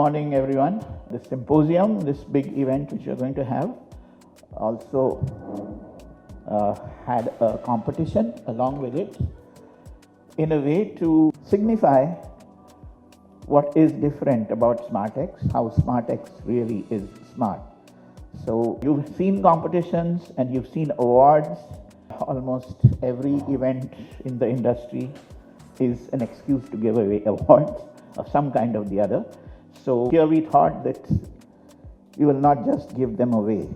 morning, everyone. This symposium, this big event which we are going to have, also had a competition along with it in a way to signify what is different about SmartX, how SmartX really is smart. So you've seen competitions and you've seen awards. Almost every event in the industry is an excuse to give away awards of some kind or the other. So here we thought that we will not just give them away,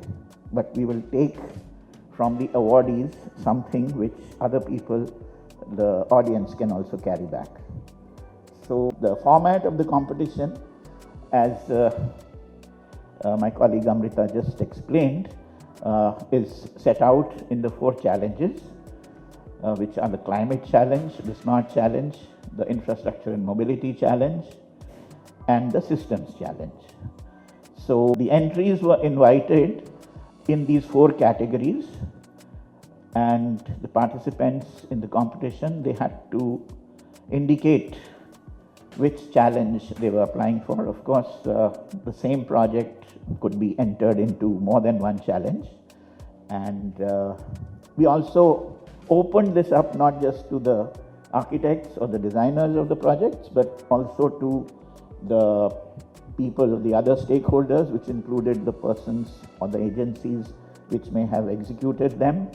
but we will take from the awardees something which other people, the audience, can also carry back. So the format of the competition, as my colleague Amrita just explained, is set out in the 4 challenges, which are the climate challenge, the smart challenge, the infrastructure and mobility challenge, and the systems challenge. So the entries were invited in these 4 categories, and the participants in the competition, they had to indicate which challenge they were applying for. Of course, the same project could be entered into more than one challenge. And we also opened this up not just to the architects or the designers of the projects, but also to the people, the other stakeholders, which included the persons or the agencies which may have executed them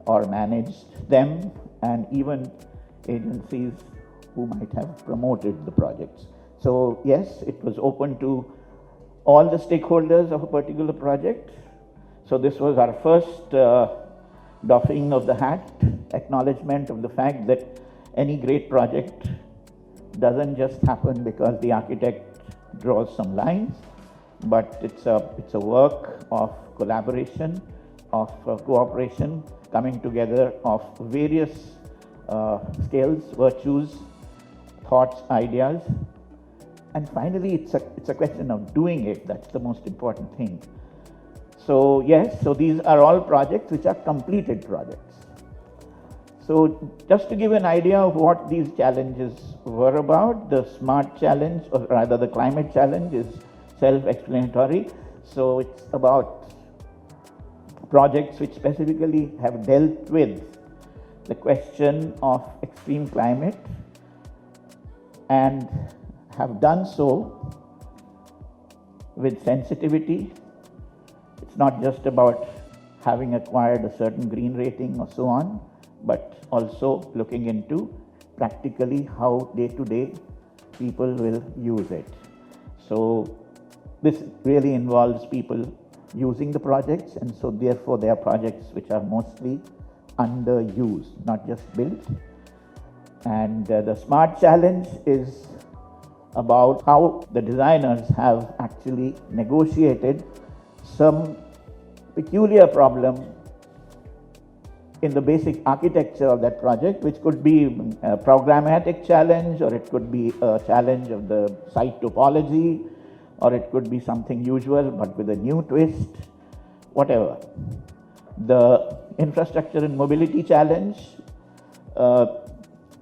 or managed them, and even agencies who might have promoted the projects. So yes, it was open to all the stakeholders of a particular project. So this was our first doffing of the hat, acknowledgement of the fact that any great project doesn't just happen because the architect draws some lines, but it's a work of collaboration, of cooperation, coming together of various skills, virtues, thoughts, ideas, and finally it's a question of doing it. That's the most important thing. So yes, so these are all projects which are completed projects. So just to give an idea of what these challenges were about, the smart challenge, or rather the climate challenge, is self-explanatory. So it's about projects which specifically have dealt with the question of extreme climate and have done so with sensitivity. It's not just about having acquired a certain green rating or so on, but also looking into practically how day to day people will use it. So this really involves people using the projects, and so therefore they are projects which are mostly underused, not just built. And the smart challenge is about how the designers have actually negotiated some peculiar problem in the basic architecture of that project, which could be a programmatic challenge, or it could be a challenge of the site topology, or it could be something usual but with a new twist, whatever. The infrastructure and mobility challenge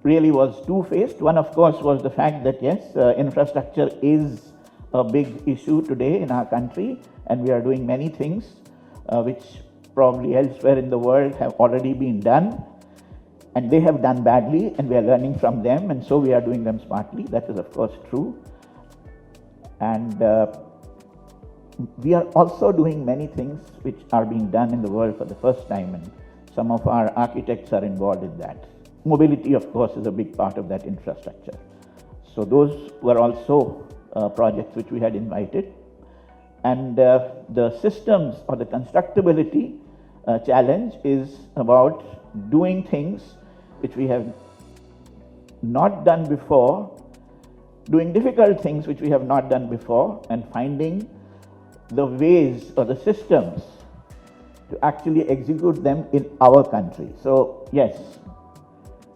really was two-faced. One, of course, was the fact that yes, infrastructure is a big issue today in our country, and we are doing many things which probably elsewhere in the world have already been done, and they have done badly, and we are learning from them, and so we are doing them smartly. That is, of course, true. And we are also doing many things which are being done in the world for the first time, and some of our architects are involved in that. Mobility, of course, is a big part of that infrastructure. So those were also projects which we had invited. And the systems or the constructability challenge is about doing things which we have not done before, doing difficult things which we have not done before, and finding the ways or the systems to actually execute them in our country. So yes,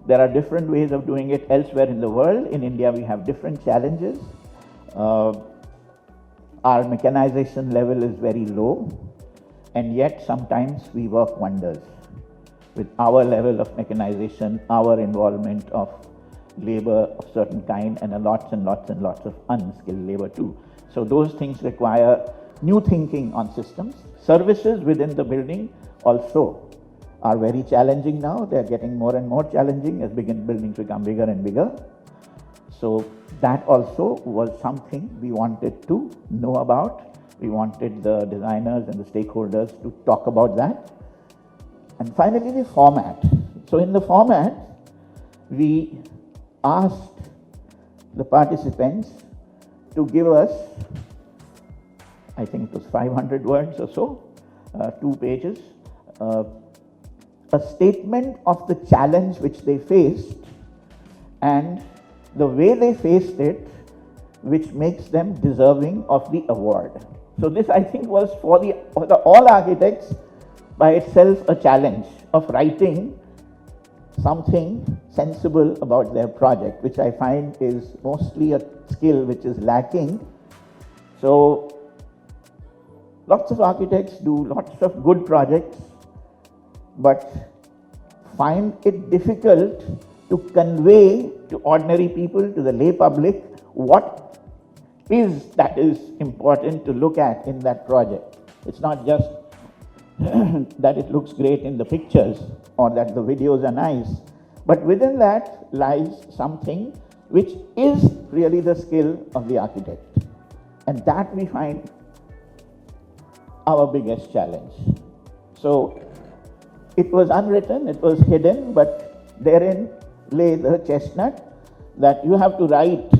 there are different ways of doing it elsewhere in the world. In India, we have different challenges. Our mechanization level is very low, and yet sometimes we work wonders with our level of mechanization, our involvement of labor of certain kind, and lots and lots of unskilled labor too. So those things require new thinking on systems. Services within the building also are very challenging now. They're getting more and more challenging as buildings become bigger and bigger. So that also was something we wanted to know about. We wanted the designers and the stakeholders to talk about that. And finally, the format. So in the format, we asked the participants to give us, I think it was 500 words or so, 2 pages, a statement of the challenge which they faced and the way they faced it, which makes them deserving of the award. So this, I think, was for all architects by itself a challenge of writing something sensible about their project, which I find is mostly a skill which is lacking. So lots of architects do lots of good projects, but find it difficult to convey to ordinary people, to the lay public, what is that is important to look at in that project. It's not just that it looks great in the pictures or that the videos are nice, but within that lies something which is really the skill of the architect. And that we find our biggest challenge. So it was unwritten, it was hidden, but therein lay the chestnut that you have to write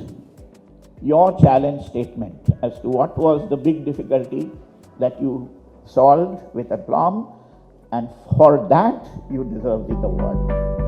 your challenge statement as to what was the big difficulty that you solved with aplomb, and for that you deserve the award.